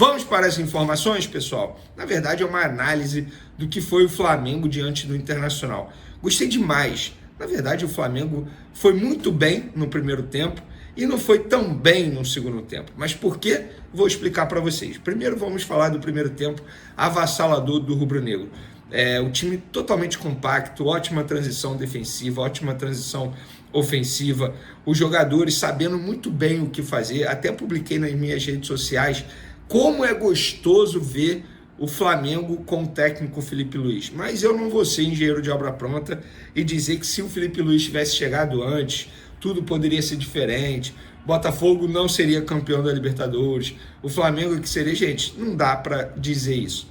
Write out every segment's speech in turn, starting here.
Vamos para as informações, pessoal? Na verdade, é uma análise do que foi o Flamengo diante do Internacional. Gostei demais. Na verdade, o Flamengo foi muito bem no primeiro tempo e não foi tão bem no segundo tempo. Mas por quê? Vou explicar para vocês. Primeiro, vamos falar do primeiro tempo avassalador do rubro-negro. O time totalmente compacto, ótima transição defensiva, ótima transição ofensiva, os jogadores sabendo muito bem o que fazer. Até publiquei nas minhas redes sociais como é gostoso ver o Flamengo com o técnico Felipe Luiz. Mas eu não vou ser engenheiro de obra pronta e dizer que se o Felipe Luiz tivesse chegado antes, tudo poderia ser diferente. Botafogo não seria campeão da Libertadores. O Flamengo que seria... Gente, não dá para dizer isso.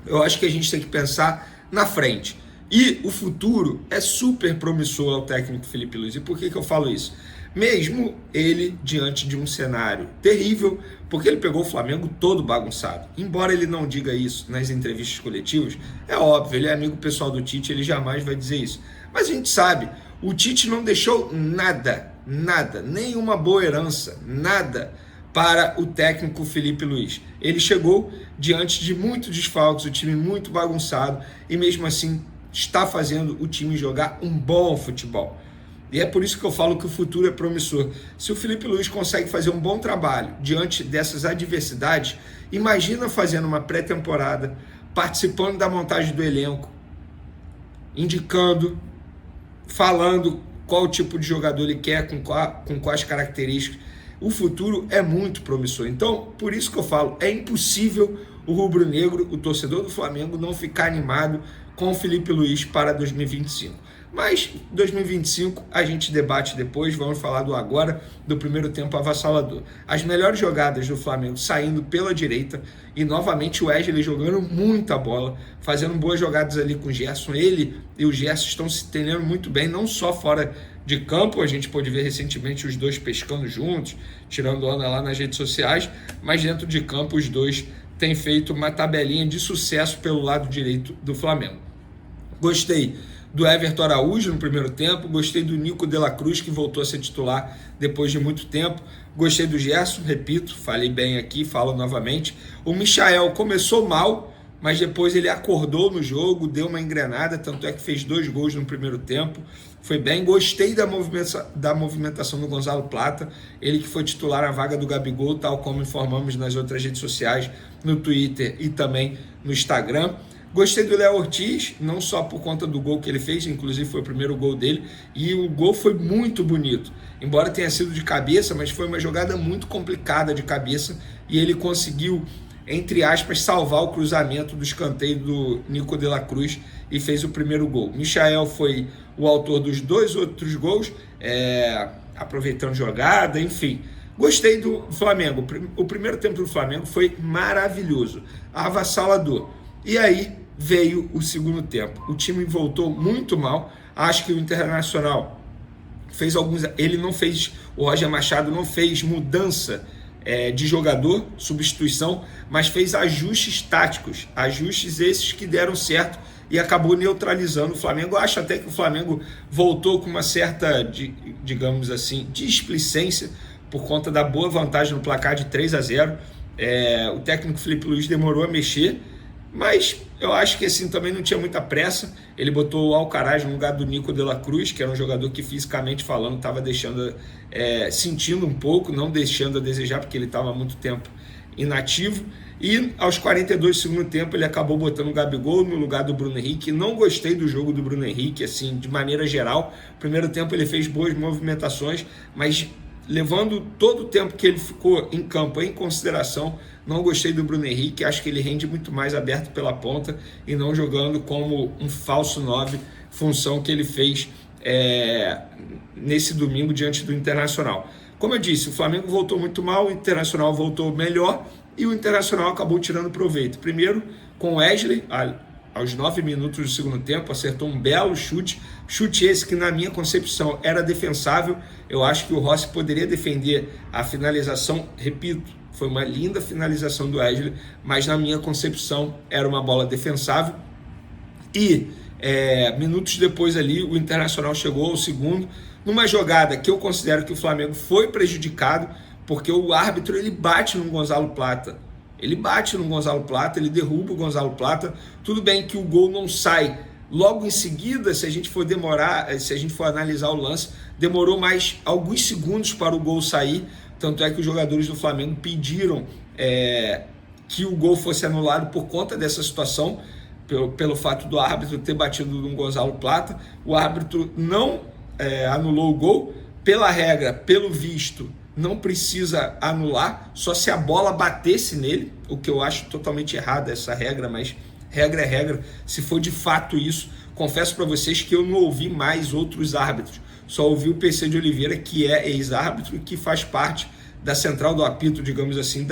Eu acho que a gente tem que pensar na frente. E o futuro é super promissor ao técnico Felipe Luiz. E por que eu falo isso? Mesmo ele diante de um cenário terrível, porque ele pegou o Flamengo todo bagunçado. Embora ele não diga isso nas entrevistas coletivas, é óbvio, ele é amigo pessoal do Tite, ele jamais vai dizer isso. Mas a gente sabe, o Tite não deixou nada, nenhuma boa herança, nada para o técnico Felipe Luiz. Ele chegou diante de muitos desfalques, o time muito bagunçado, e mesmo assim está fazendo o time jogar um bom futebol. E é por isso que eu falo que o futuro é promissor. Se o Felipe Luiz consegue fazer um bom trabalho diante dessas adversidades, imagina fazendo uma pré-temporada, participando da montagem do elenco, indicando, falando qual tipo de jogador ele quer, com quais características. O futuro é muito promissor. Então, por isso que eu falo, é impossível o rubro-negro, o torcedor do Flamengo, não ficar animado com o Felipe Luiz para 2025. Mas 2025 a gente debate depois, vamos falar do agora, do primeiro tempo avassalador. As melhores jogadas do Flamengo saindo pela direita e novamente o Wesley jogando muita bola, fazendo boas jogadas ali com o Gerson. Ele e o Gerson estão se entendendo muito bem, não só fora de campo, a gente pôde ver recentemente os dois pescando juntos, tirando onda lá nas redes sociais, mas dentro de campo os dois têm feito uma tabelinha de sucesso pelo lado direito do Flamengo. Gostei do Everton Araújo no primeiro tempo, gostei do Nico de la Cruz, que voltou a ser titular depois de muito tempo, gostei do Gerson, repito, falei bem aqui, falo novamente. O Michael começou mal, mas depois ele acordou no jogo, deu uma engrenada, tanto é que fez 2 gols no primeiro tempo, foi bem. Gostei da movimentação do Gonzalo Plata, ele que foi titular na vaga do Gabigol, tal como informamos nas outras redes sociais, no Twitter e também no Instagram. Gostei do Léo Ortiz, não só por conta do gol que ele fez, inclusive foi o primeiro gol dele, e o gol foi muito bonito. Embora tenha sido de cabeça, mas foi uma jogada muito complicada de cabeça, e ele conseguiu, entre aspas, salvar o cruzamento do escanteio do Nico de la Cruz e fez o primeiro gol. Michael foi o autor dos 2 outros gols, aproveitando jogada, enfim. Gostei do Flamengo. O primeiro tempo do Flamengo foi maravilhoso, avassalador. E aí veio o segundo tempo. O time voltou muito mal. Acho que o Internacional fez alguns... Ele não fez... O Roger Machado não fez mudança de jogador, substituição, mas fez ajustes táticos. Ajustes esses que deram certo e acabou neutralizando o Flamengo. Eu acho até que o Flamengo voltou com uma certa, digamos assim, displicência por conta da boa vantagem no placar de 3-0. O técnico Felipe Luiz demorou a mexer, mas eu acho que assim também não tinha muita pressa. Ele botou o Alcaraz no lugar do Nico de la Cruz, que era um jogador que fisicamente falando estava sentindo um pouco, não deixando a desejar, porque ele estava há muito tempo inativo. E aos 42 do segundo tempo ele acabou botando o Gabigol no lugar do Bruno Henrique. Não gostei do jogo do Bruno Henrique, assim, de maneira geral. Primeiro tempo ele fez boas movimentações, mas levando todo o tempo que ele ficou em campo em consideração, não gostei do Bruno Henrique. Acho que ele rende muito mais aberto pela ponta e não jogando como um falso 9, função que ele fez nesse domingo diante do Internacional. Como eu disse, o Flamengo voltou muito mal, o Internacional voltou melhor e o Internacional acabou tirando proveito. Primeiro com o Wesley, aos 9 minutos do segundo tempo, acertou um belo chute esse que na minha concepção era defensável. Eu acho que o Rossi poderia defender a finalização, repito, foi uma linda finalização do Wesley, mas na minha concepção era uma bola defensável. E minutos depois ali o Internacional chegou ao segundo, numa jogada que eu considero que o Flamengo foi prejudicado, porque o árbitro ele bate no Gonzalo Plata Ele bate no Gonzalo Plata, ele derruba o Gonzalo Plata. Tudo bem que o gol não sai logo em seguida, se a gente for analisar o lance, demorou mais alguns segundos para o gol sair. Tanto é que os jogadores do Flamengo pediram que o gol fosse anulado por conta dessa situação, pelo fato do árbitro ter batido no Gonzalo Plata. O árbitro não anulou o gol. Pela regra, pelo visto, não precisa anular, só se a bola batesse nele, o que eu acho totalmente errado essa regra, mas regra é regra. Se for de fato isso, confesso para vocês que eu não ouvi mais outros árbitros, só ouvi o PC de Oliveira, que é ex-árbitro e que faz parte da central do apito, digamos assim,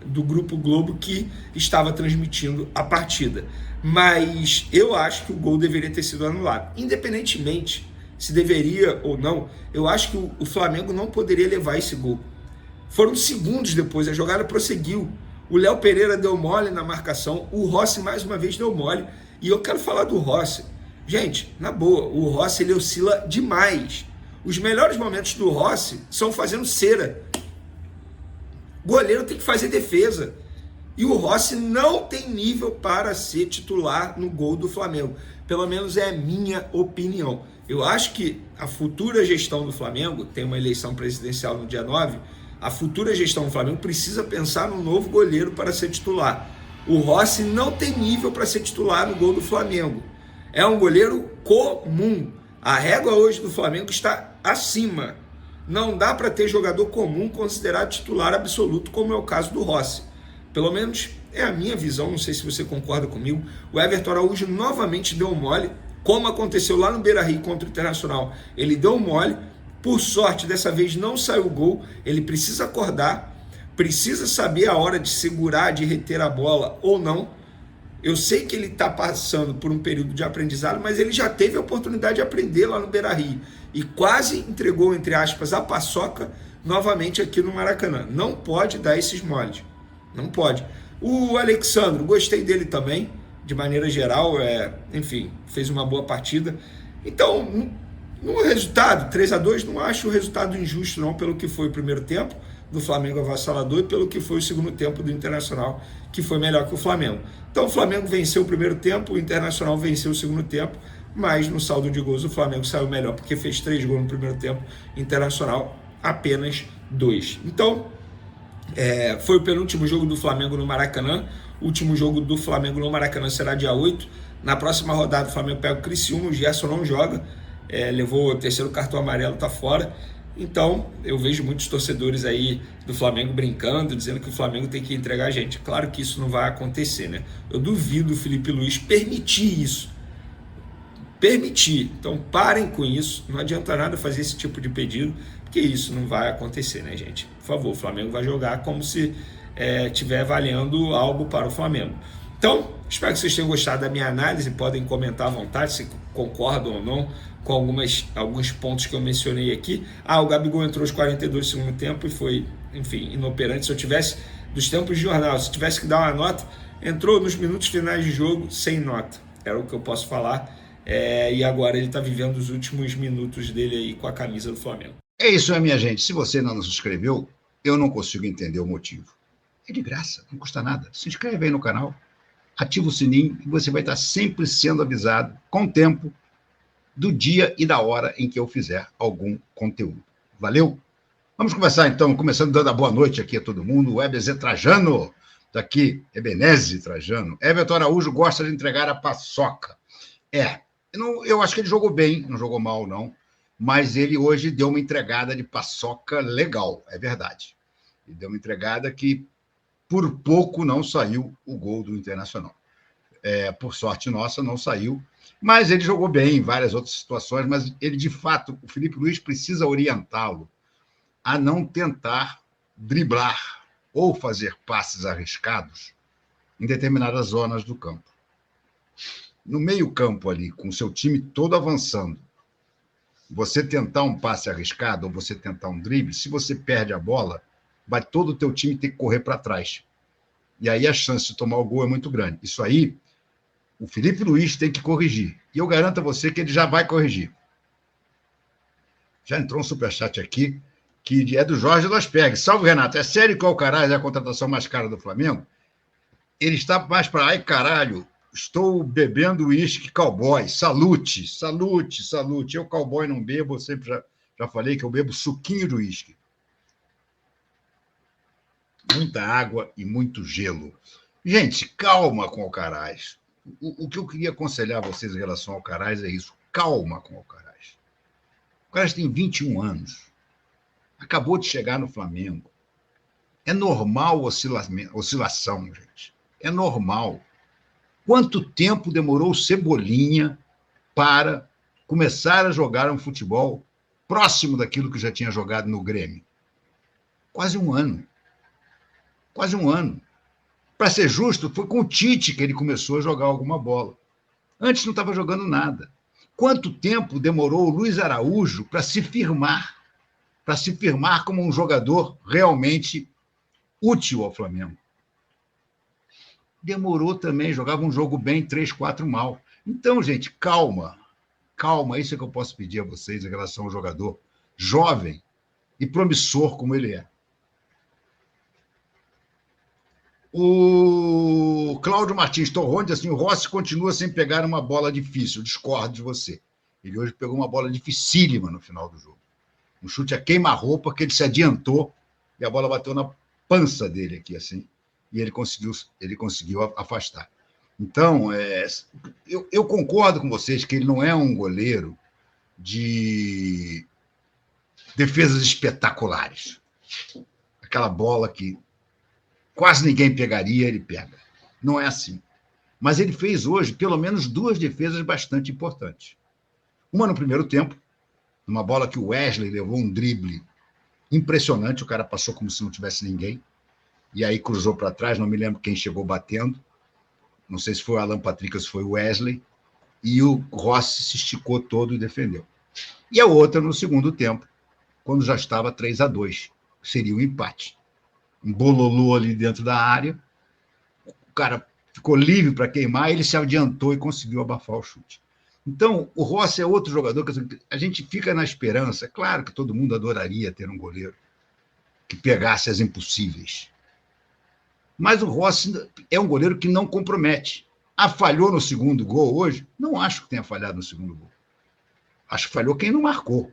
do Grupo Globo, que estava transmitindo a partida. Mas eu acho que o gol deveria ter sido anulado, independentemente se deveria ou não. Eu acho que o Flamengo não poderia levar esse gol. Foram segundos depois, a jogada prosseguiu. O Léo Pereira deu mole na marcação, o Rossi mais uma vez deu mole. E eu quero falar do Rossi. Gente, na boa, o Rossi ele oscila demais. Os melhores momentos do Rossi são fazendo cera. O goleiro tem que fazer defesa. E o Rossi não tem nível para ser titular no gol do Flamengo. Pelo menos é a minha opinião. Eu acho que a futura gestão do Flamengo, tem uma eleição presidencial no dia 9, a futura gestão do Flamengo precisa pensar num novo goleiro para ser titular. O Rossi não tem nível para ser titular no gol do Flamengo. É um goleiro comum. A régua hoje do Flamengo está acima. Não dá para ter jogador comum considerado titular absoluto, como é o caso do Rossi. Pelo menos é a minha visão, não sei se você concorda comigo. O Everton Araújo novamente deu mole, como aconteceu lá no Beira-Rio contra o Internacional. Ele deu mole, por sorte dessa vez não saiu o gol. Ele precisa acordar, precisa saber a hora de segurar, de reter a bola ou não. Eu sei que ele está passando por um período de aprendizado, mas ele já teve a oportunidade de aprender lá no Beira-Rio e quase entregou, entre aspas, a paçoca novamente aqui no Maracanã. Não pode dar esses moles, não pode. O Alexandro, gostei dele também, de maneira geral, enfim, fez uma boa partida. Então, no resultado, 3-2, não acho o resultado injusto não, pelo que foi o primeiro tempo do Flamengo avassalador e pelo que foi o segundo tempo do Internacional, que foi melhor que o Flamengo. Então o Flamengo venceu o primeiro tempo, o Internacional venceu o segundo tempo, mas no saldo de gols o Flamengo saiu melhor, porque fez 3 gols no primeiro tempo, Internacional apenas 2. Então, foi o penúltimo jogo do Flamengo no Maracanã. O último jogo do Flamengo no Maracanã será dia 8. Na próxima rodada o Flamengo pega o Criciúma, o Gerson não joga, levou o terceiro cartão amarelo, está fora. Então, eu vejo muitos torcedores aí do Flamengo brincando, dizendo que o Flamengo tem que entregar a gente. Claro que isso não vai acontecer, né? Eu duvido o Felipe Luiz permitir isso. Permitir. Então, parem com isso. Não adianta nada fazer esse tipo de pedido, porque isso não vai acontecer, né, gente? Por favor, o Flamengo vai jogar como se estiver valendo algo para o Flamengo. Então, espero que vocês tenham gostado da minha análise. Podem comentar à vontade se concordam ou não com alguns pontos que eu mencionei aqui. O Gabigol entrou aos 42 do segundo tempo e foi, enfim, inoperante. Se eu tivesse, dos tempos de jornal, se tivesse que dar uma nota, entrou nos minutos finais de jogo sem nota. Era o que eu posso falar. E agora ele está vivendo os últimos minutos dele aí com a camisa do Flamengo. É isso, minha gente. Se você não se inscreveu, eu não consigo entender o motivo. É de graça, não custa nada. Se inscreve aí no canal, ativa o sininho e você vai estar sempre sendo avisado com o tempo do dia e da hora em que eu fizer algum conteúdo. Valeu? Vamos começar então, começando dando a boa noite aqui a todo mundo. O Ebenezer Trajano, daqui, Ebenezer Trajano. Everton Araújo gosta de entregar a paçoca. Eu acho que ele jogou bem, não jogou mal não, mas ele hoje deu uma entregada de paçoca legal, é verdade. Ele deu uma entregada que por pouco não saiu o gol do Internacional. Por sorte nossa, não saiu. Mas ele jogou bem em várias outras situações, mas ele, de fato, o Felipe Luiz precisa orientá-lo a não tentar driblar ou fazer passes arriscados em determinadas zonas do campo. No meio-campo ali, com o seu time todo avançando, você tentar um passe arriscado ou você tentar um drible, se você perde a bola, vai todo o teu time ter que correr para trás. E aí a chance de tomar o gol é muito grande. Isso aí, o Felipe Luiz tem que corrigir. E eu garanto a você que ele já vai corrigir. Já entrou um superchat aqui, que é do Jorge Losperg. Salve, Renato. É sério que o Alcaraz é a contratação mais cara do Flamengo? Ele está mais para... Ai, caralho, estou bebendo uísque cowboy. Salute, salute, salute. Eu, cowboy, não bebo, eu sempre já falei que eu bebo suquinho de uísque. Muita água e muito gelo. Gente, calma com o Alcaraz. O que eu queria aconselhar vocês em relação ao Alcaraz é isso. Calma com o Alcaraz. O Alcaraz tem 21 anos. Acabou de chegar no Flamengo. É normal oscilação, gente. É normal. Quanto tempo demorou o Cebolinha para começar a jogar um futebol próximo daquilo que já tinha jogado no Grêmio? Quase um ano. Quase um ano. Para ser justo, foi com o Tite que ele começou a jogar alguma bola. Antes não estava jogando nada. Quanto tempo demorou o Luiz Araújo para se firmar como um jogador realmente útil ao Flamengo? Demorou também, jogava um jogo bem, 3, 4 mal. Então, gente, calma, calma, isso é que eu posso pedir a vocês em relação ao jogador jovem e promissor como ele é. O Cláudio Martins Torrone diz assim: o Rossi continua sem pegar uma bola difícil. Discordo de você. Ele hoje pegou uma bola dificílima no final do jogo. Um chute a queima-roupa, que ele se adiantou e a bola bateu na pança dele aqui, assim, e ele conseguiu afastar. Então, eu concordo com vocês que ele não é um goleiro de defesas espetaculares. Aquela bola que quase ninguém pegaria, ele pega. Não é assim. Mas ele fez hoje pelo menos 2 defesas bastante importantes. Uma no primeiro tempo, numa bola que o Wesley levou um drible impressionante, o cara passou como se não tivesse ninguém, e aí cruzou para trás, não me lembro quem chegou batendo, não sei se foi o Alan Patrick ou se foi o Wesley, e o Rossi se esticou todo e defendeu. E a outra no segundo tempo, quando já estava 3-2, seria um empate. Um bololô ali dentro da área, o cara ficou livre para queimar, ele se adiantou e conseguiu abafar o chute. Então, o Rossi é outro jogador que a gente fica na esperança. É claro que todo mundo adoraria ter um goleiro que pegasse as impossíveis. Mas o Rossi é um goleiro que não compromete. Falhou no segundo gol hoje? Não acho que tenha falhado no segundo gol. Acho que falhou quem não marcou.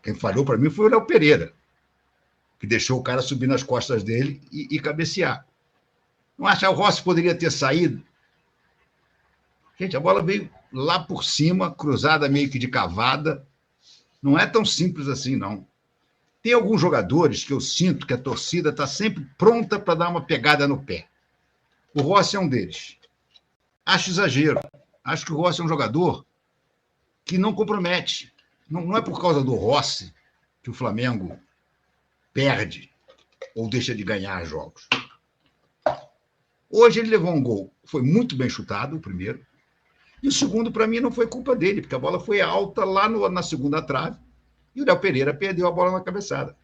Quem falhou, para mim, foi o Léo Pereira, que deixou o cara subir nas costas dele e cabecear. Não acho que o Rossi poderia ter saído? Gente, a bola veio lá por cima, cruzada meio que de cavada. Não é tão simples assim, não. Tem alguns jogadores que eu sinto que a torcida está sempre pronta para dar uma pegada no pé. O Rossi é um deles. Acho exagero. Acho que o Rossi é um jogador que não compromete. Não é por causa do Rossi que o Flamengo perde ou deixa de ganhar jogos. Hoje ele levou um gol. Foi muito bem chutado, o primeiro. E o segundo, para mim, não foi culpa dele, porque a bola foi alta lá na segunda trave e o Léo Pereira perdeu a bola na cabeçada.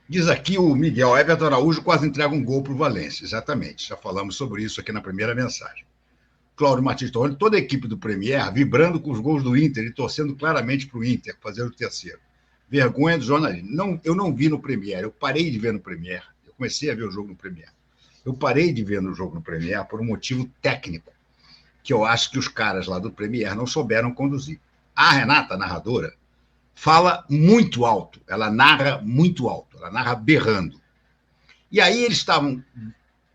Diz aqui o Miguel: Everton Araújo quase entrega um gol para o Valência. Exatamente, já falamos sobre isso aqui na primeira mensagem. Cláudio Martins Torrone, toda a equipe do Premier vibrando com os gols do Inter e torcendo claramente para o Inter fazer o terceiro. Vergonha do jornalismo. Não, eu não vi no Premier, eu parei de ver no Premier. Eu comecei a ver o jogo no Premier. Eu parei de ver no jogo no Premier por um motivo técnico, que eu acho que os caras lá do Premier não souberam conduzir. A Renata, a narradora, fala muito alto, ela narra muito alto, ela narra berrando. E aí eles estavam,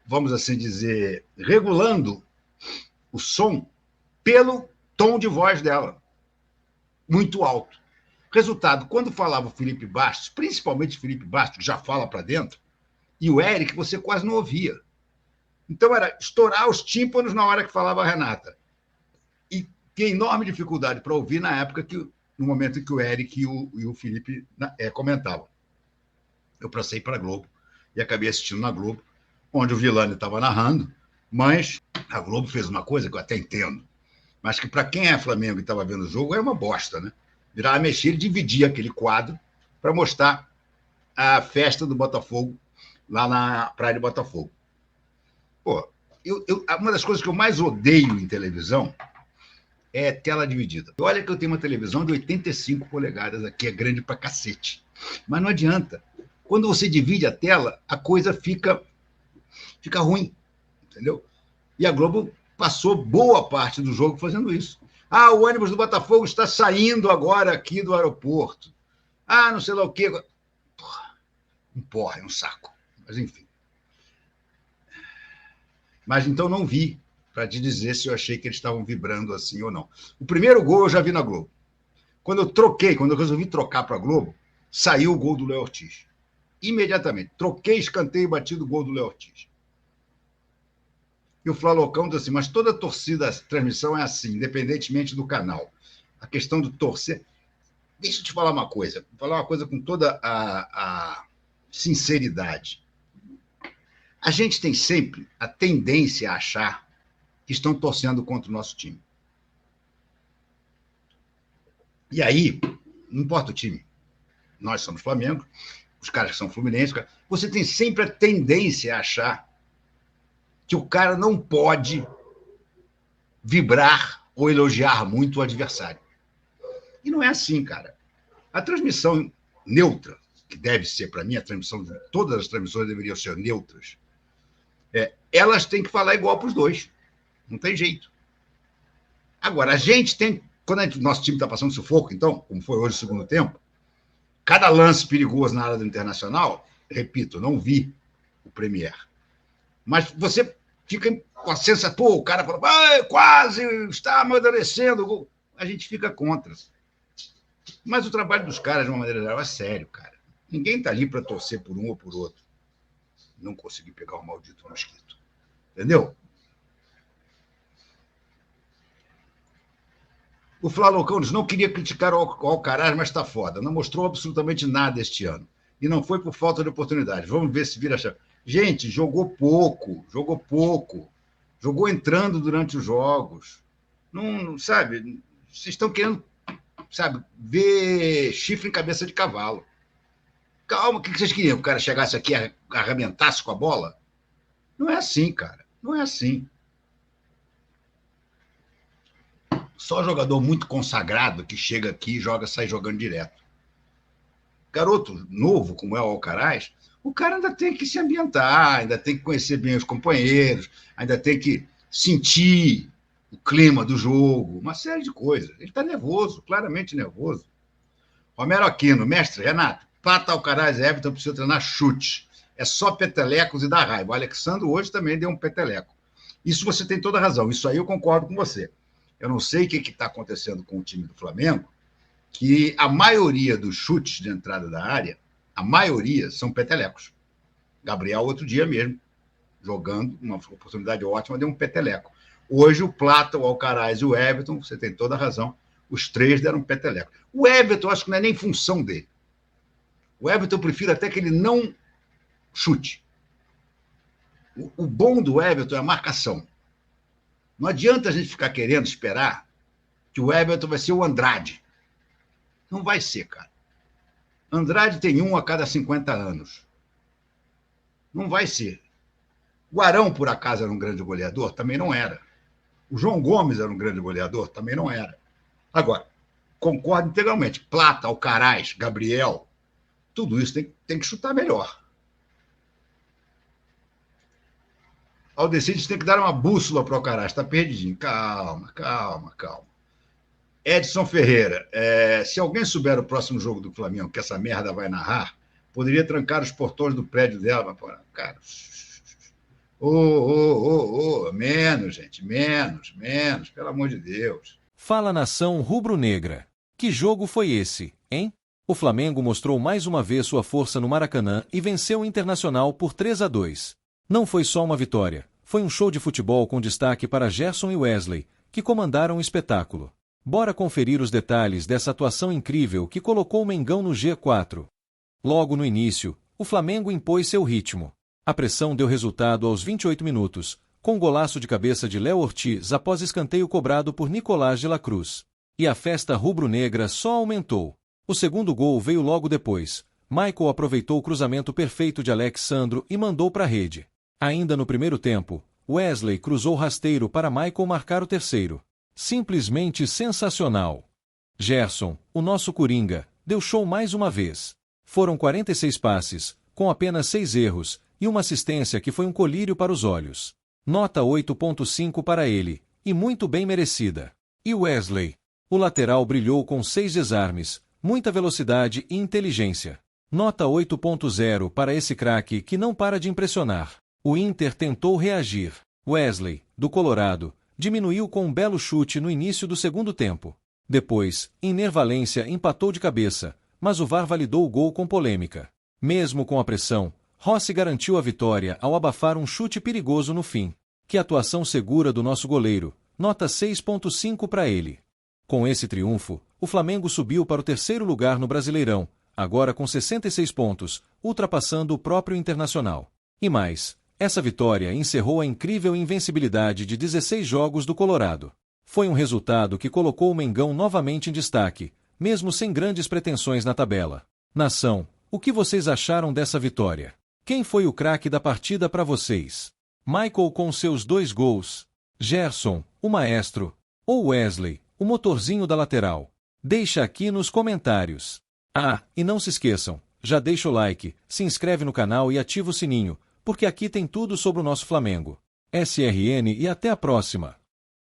vamos assim dizer, regulando o som pelo tom de voz dela, muito alto. Resultado, quando falava o Felipe Bastos, principalmente o Felipe Bastos, que já fala para dentro, e o Eric, você quase não ouvia. Então, era estourar os tímpanos na hora que falava a Renata. E tinha enorme dificuldade para ouvir na época, no momento em que o Eric e o Felipe comentavam. Eu passei para a Globo e acabei assistindo na Globo, onde o Villani estava narrando, mas a Globo fez uma coisa que eu até entendo, mas que para quem é Flamengo e estava vendo o jogo é uma bosta, né? Virava mexer e dividia aquele quadro para mostrar a festa do Botafogo lá na Praia de Botafogo. Pô, uma das coisas que eu mais odeio em televisão é tela dividida. Olha que eu tenho uma televisão de 85 polegadas aqui, é grande pra cacete. Mas não adianta. Quando você divide a tela, a coisa fica ruim, entendeu? E a Globo passou boa parte do jogo fazendo isso. Ah, o ônibus do Botafogo está saindo agora aqui do aeroporto. Ah, não sei lá o quê. Porra, um porra, é um saco. Mas, enfim. Mas, então, não vi para te dizer se eu achei que eles estavam vibrando assim ou não. O primeiro gol eu já vi na Globo. Quando eu resolvi trocar para a Globo, saiu o gol do Léo Ortiz. Imediatamente. Troquei, escanteio e bati do gol do Léo Ortiz. E o Flalocão disse assim, mas toda torcida, a transmissão é assim, independentemente do canal. A questão do torcer... Deixa eu te falar uma coisa. Vou falar uma coisa com toda a sinceridade. A gente tem sempre a tendência a achar que estão torcendo contra o nosso time. E aí, não importa o time. Nós somos Flamengo, os caras que são Fluminense, você tem sempre a tendência a achar que o cara não pode vibrar ou elogiar muito o adversário. E não é assim, cara. A transmissão neutra, que deve ser, para mim, a transmissão, todas as transmissões deveriam ser neutras, elas têm que falar igual para os dois. Não tem jeito. Agora, a gente tem... Quando o nosso time está passando sufoco, então, como foi hoje o segundo tempo, cada lance perigoso na área do Internacional, repito, não vi o Premier. Mas você fica com a sensação, pô, o cara fala, quase está amadurecendo. A gente fica contra. Mas o trabalho dos caras, de uma maneira geral, é sério, cara. Ninguém está ali para torcer por um ou por outro. Não consegui pegar o maldito mosquito. Entendeu? O Flalocão diz, não queria criticar o Alcaraz, mas está foda. Não mostrou absolutamente nada este ano. E não foi por falta de oportunidade. Vamos ver se vira a chave. Gente, jogou pouco. Jogou entrando durante os jogos. Não, sabe, vocês estão querendo, sabe, ver chifre em cabeça de cavalo. Calma, o que vocês queriam? Que o cara chegasse aqui e arrebentasse com a bola? Não é assim, cara. Não é assim. Só jogador muito consagrado que chega aqui e sai jogando direto. Garoto novo, como é o Alcaraz, o cara ainda tem que se ambientar, ainda tem que conhecer bem os companheiros, ainda tem que sentir o clima do jogo, uma série de coisas. Ele está nervoso, claramente nervoso. Romero Aquino, mestre, Renato, Plata, Alcaraz e Everton precisam treinar chute. É só petelecos e dá raiva. O Alexandre hoje também deu um peteleco. Isso você tem toda a razão, isso aí eu concordo com você. Eu não sei o que está acontecendo com o time do Flamengo, que a maioria dos chutes de entrada da área, a maioria são petelecos. Gabriel, outro dia mesmo, jogando, uma oportunidade ótima, deu um peteleco. Hoje, o Plata, o Alcaraz e o Everton, você tem toda a razão, os três deram um peteleco. O Everton, acho que não é nem função dele. O Everton, eu prefiro até que ele não chute. O bom do Everton é a marcação. Não adianta a gente ficar querendo esperar que o Everton vai ser o Andrade. Não vai ser, cara. Andrade tem um a cada 50 anos. Não vai ser. O Arão, por acaso, era um grande goleador? Também não era. O João Gomes era um grande goleador? Também não era. Agora, concordo integralmente. Plata, Alcaraz, Gabriel, tudo isso tem que chutar melhor. Aldecides tem que dar uma bússola para o Alcaraz, está perdidinho. Calma. Edson Ferreira, se alguém souber o próximo jogo do Flamengo, que essa merda vai narrar, poderia trancar os portões do prédio dela. Cara, menos, gente, menos, pelo amor de Deus. Fala, nação rubro-negra. Que jogo foi esse, hein? O Flamengo mostrou mais uma vez sua força no Maracanã e venceu o Internacional por 3-2. Não foi só uma vitória, foi um show de futebol com destaque para Gerson e Wesley, que comandaram o espetáculo. Bora conferir os detalhes dessa atuação incrível que colocou o Mengão no G4. Logo no início, o Flamengo impôs seu ritmo. A pressão deu resultado aos 28 minutos, com golaço de cabeça de Léo Ortiz após escanteio cobrado por Nicolás de la Cruz. E a festa rubro-negra só aumentou. O segundo gol veio logo depois. Michael aproveitou o cruzamento perfeito de Alex Sandro e mandou para a rede. Ainda no primeiro tempo, Wesley cruzou rasteiro para Michael marcar o terceiro. Simplesmente sensacional. Gerson, o nosso coringa, deu show mais uma vez. Foram 46 passes, com apenas 6 erros, e uma assistência que foi um colírio para os olhos. Nota 8.5 para ele, e muito bem merecida. E Wesley? O lateral brilhou com 6 desarmes, muita velocidade e inteligência. Nota 8.0 para esse craque que não para de impressionar. O Inter tentou reagir. Wesley, do Colorado, diminuiu com um belo chute no início do segundo tempo. Depois, Iner Valencia empatou de cabeça, mas o VAR validou o gol com polêmica. Mesmo com a pressão, Rossi garantiu a vitória ao abafar um chute perigoso no fim. Que atuação segura do nosso goleiro, nota 6.5 para ele. Com esse triunfo, o Flamengo subiu para o 3º lugar no Brasileirão, agora com 66 pontos, ultrapassando o próprio Internacional. E mais, essa vitória encerrou a incrível invencibilidade de 16 jogos do Colorado. Foi um resultado que colocou o Mengão novamente em destaque, mesmo sem grandes pretensões na tabela. Nação, o que vocês acharam dessa vitória? Quem foi o craque da partida para vocês? Michael com seus 2 gols, Gerson, o maestro, ou Wesley, o motorzinho da lateral? Deixa aqui nos comentários. Ah, e não se esqueçam, já deixa o like, se inscreve no canal e ativa o sininho, porque aqui tem tudo sobre o nosso Flamengo. SRN e até a próxima!